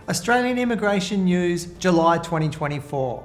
Australian Immigration News, July 2024.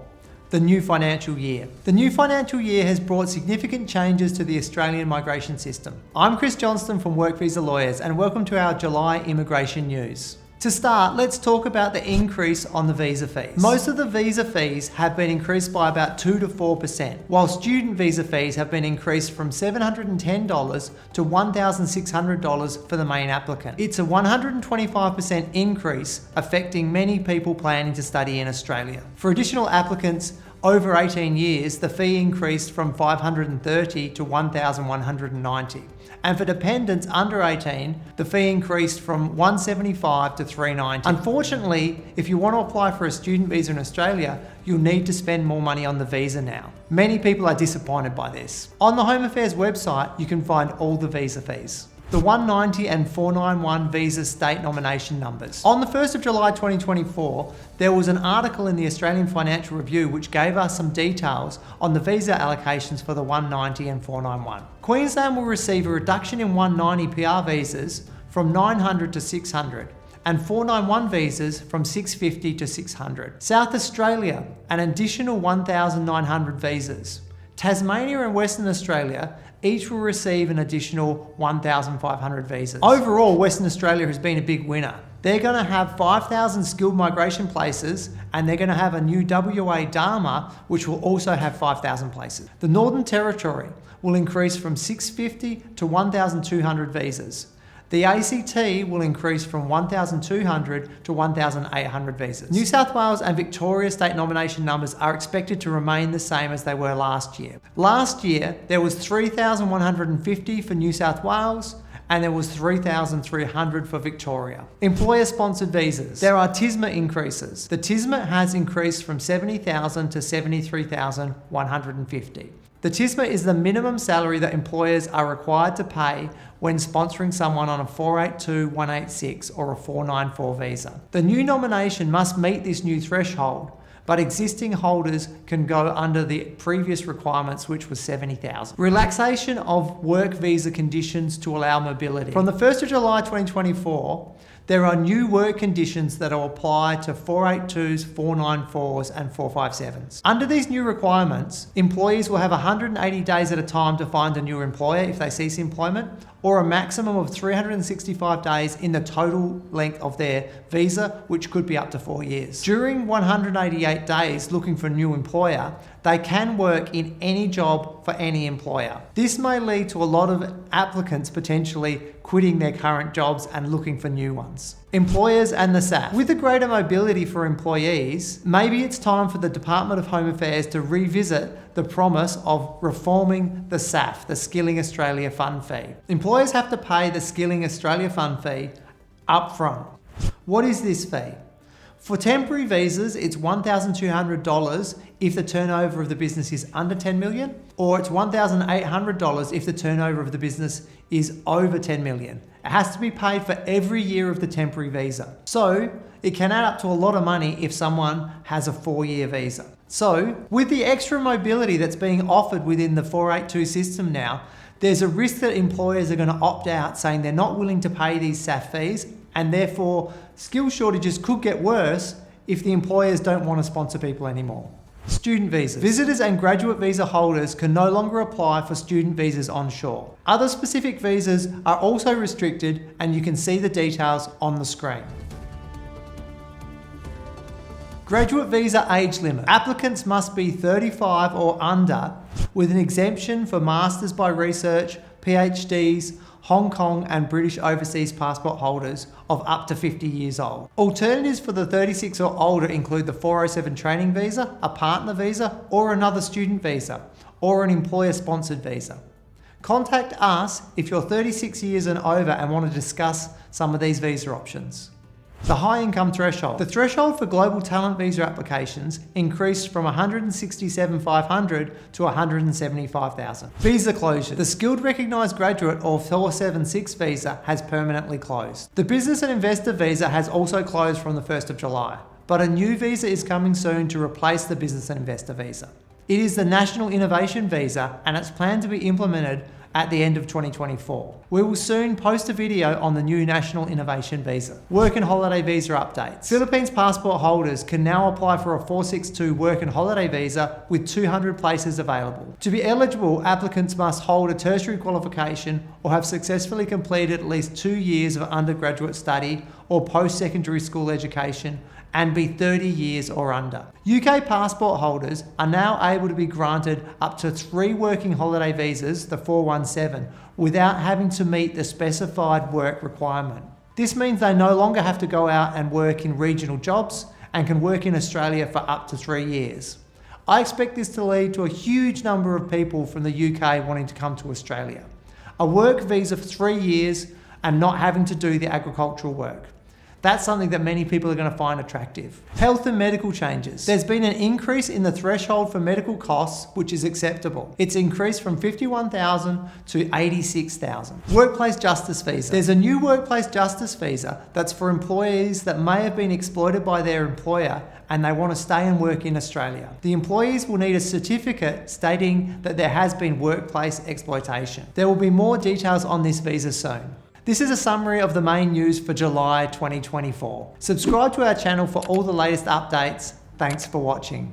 The new financial year. The new financial year has brought significant changes to the Australian migration system. I'm Chris Johnston from Work Visa Lawyers and welcome to our July Immigration News. To start, let's talk about the increase on the visa fees. Most of the visa fees have been increased by about 2 to 4%, while student visa fees have been increased from $710 to $1,600 for the main applicant. It's a 125% increase affecting many people planning to study in Australia. For additional applicants over 18 years, the fee increased from $530 to $1,190. And for dependents under 18, the fee increased from $175 to $390. Unfortunately, if you want to apply for a student visa in Australia, you'll need to spend more money on the visa now. Many people are disappointed by this. On the Home Affairs website, you can find all the visa fees. The 190 and 491 visa state nomination numbers. On the 1st of July 2024, there was an article in the Australian Financial Review which gave us some details on the visa allocations for the 190 and 491. Queensland will receive a reduction in 190 PR visas from 900 to 600 and 491 visas from 650 to 600. South Australia, an additional 1,900 visas. Tasmania and Western Australia each will receive an additional 1,500 visas. Overall, Western Australia has been a big winner. They're going to have 5,000 skilled migration places and they're going to have a new WA Dharma which will also have 5,000 places. The Northern Territory will increase from 650 to 1,200 visas. The ACT will increase from 1,200 to 1,800 visas. New South Wales and Victoria state nomination numbers are expected to remain the same as they were last year. Last year, there was 3,150 for New South Wales and there was 3,300 for Victoria. Employer-sponsored visas. There are TISMA increases. The TISMA has increased from 70,000 to 73,150. The TISMA is the minimum salary that employers are required to pay when sponsoring someone on a 482, 186 or a 494 visa. The new nomination must meet this new threshold, but existing holders can go under the previous requirements, which was 70,000. Relaxation of work visa conditions to allow mobility. From the 1st of July 2024, there are new work conditions that will apply to 482s, 494s and 457s. Under these new requirements, employees will have 180 days at a time to find a new employer if they cease employment, or a maximum of 365 days in the total length of their visa, which could be up to 4 years. During 188 days looking for a new employer, they can work in any job for any employer. This may lead to a lot of applicants potentially quitting their current jobs and looking for new ones. Employers and the SAF. With the greater mobility for employees, maybe it's time for the Department of Home Affairs to revisit the promise of reforming the SAF, the Skilling Australia Fund fee. Employers have to pay the Skilling Australia Fund fee up front. What is this fee? For temporary visas, it's $1,200 if the turnover of the business is under 10 million, or it's $1,800 if the turnover of the business is over 10 million. It has to be paid for every year of the temporary visa. So it can add up to a lot of money if someone has a 4-year visa. So with the extra mobility that's being offered within the 482 system now, there's a risk that employers are going to opt out, saying they're not willing to pay these SAF fees, and therefore skill shortages could get worse if the employers don't want to sponsor people anymore. Student visas. Visitors and graduate visa holders can no longer apply for student visas onshore. Other specific visas are also restricted, and you can see the details on the screen. Graduate visa age limit. Applicants must be 35 or under with an exemption for Masters by Research, PhDs, Hong Kong and British overseas passport holders of up to 50 years old. Alternatives for the 36 or older include the 407 training visa, a partner visa, or another student visa, or an employer-sponsored visa. Contact us if you're 36 years and over and want to discuss some of these visa options. The high income threshold. The threshold for global talent visa applications increased from 167,500 to 175,000. Visa closure. The skilled recognised graduate or 476 visa has permanently closed. The business and investor visa has also closed from the 1st of July, but a new visa is coming soon to replace the business and investor visa. It is the National Innovation Visa and it's planned to be implemented at the end of 2024. We will soon post a video on the new National Innovation Visa. Work and holiday visa updates. Philippines passport holders can now apply for a 462 work and holiday visa with 200 places available. To be eligible, applicants must hold a tertiary qualification or have successfully completed at least 2 years of undergraduate study or post-secondary school education and be 30 years or under. UK passport holders are now able to be granted up to 3 working holiday visas, the 417, without having to meet the specified work requirement. This means they no longer have to go out and work in regional jobs and can work in Australia for up to 3 years. I expect this to lead to a huge number of people from the UK wanting to come to Australia. A work visa for 3 years and not having to do the agricultural work. That's something that many people are going to find attractive. Health and medical changes. There's been an increase in the threshold for medical costs, which is acceptable. It's increased from $51,000 to $86,000. Workplace justice visa. There's a new workplace justice visa that's for employees that may have been exploited by their employer and they want to stay and work in Australia. The employees will need a certificate stating that there has been workplace exploitation. There will be more details on this visa soon. This is a summary of the main news for July 2024. Subscribe to our channel for all the latest updates. Thanks for watching.